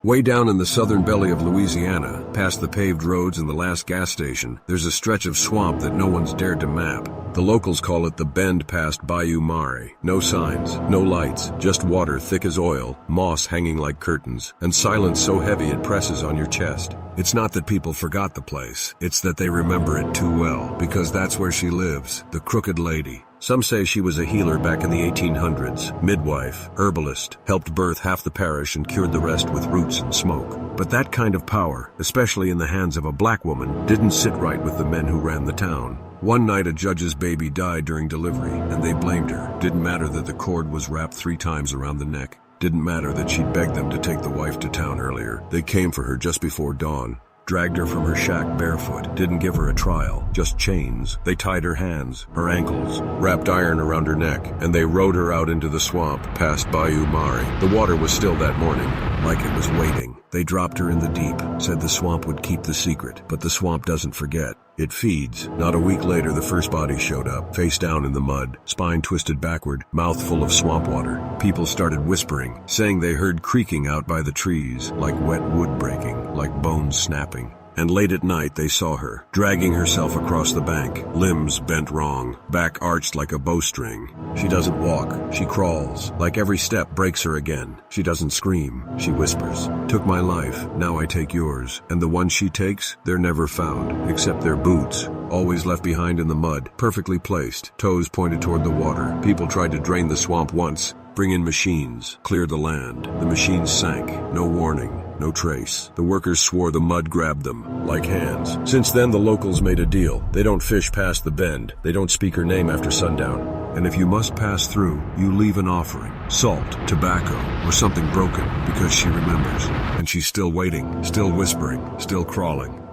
Way down in the southern belly of Louisiana, past the paved roads and the last gas station, there's a stretch of swamp that no one's dared to map. The locals call it the bend past Bayou Mare. No signs, no lights, just water thick as oil, moss hanging like curtains, and silence so heavy it presses on your chest. It's not that people forgot the place, it's that they remember it too well, because that's where she lives, the Crooked Lady. Some say she was a healer back in the 1800s, midwife, herbalist, helped birth half the parish and cured the rest with roots and smoke. But that kind of power, especially in the hands of a black woman, didn't sit right with the men who ran the town. One night a judge's baby died during delivery, and they blamed her. Didn't matter that the cord was wrapped 3 times around the neck. Didn't matter that she'd begged them to take the wife to town earlier. They came for her just before dawn. Dragged her from her shack barefoot, didn't give her a trial, just chains. They tied her hands, her ankles, wrapped iron around her neck, and they rode her out into the swamp past Bayou Mare. The water was still that morning, like it was waiting. They dropped her in the deep, said the swamp would keep the secret, but the swamp doesn't forget. It feeds. Not a week later, the first body showed up, face down in the mud, spine twisted backward, mouth full of swamp water. People started whispering, saying they heard creaking out by the trees, like wet wood breaking, like bones snapping. And late at night they saw her, dragging herself across the bank, limbs bent wrong, back arched like a bowstring. She doesn't walk, she crawls, like every step breaks her again. She doesn't scream, she whispers. Took my life, now I take yours. And the ones she takes, they're never found, except their boots, always left behind in the mud, perfectly placed, toes pointed toward the water. People tried to drain the swamp once, bring in machines, clear the land. The machines sank, no warning. No trace. The workers swore the mud grabbed them, like hands. Since then, the locals made a deal. They don't fish past the bend. They don't speak her name after sundown. And if you must pass through, you leave an offering. Salt, tobacco, or something broken, because she remembers. And she's still waiting, still whispering, still crawling.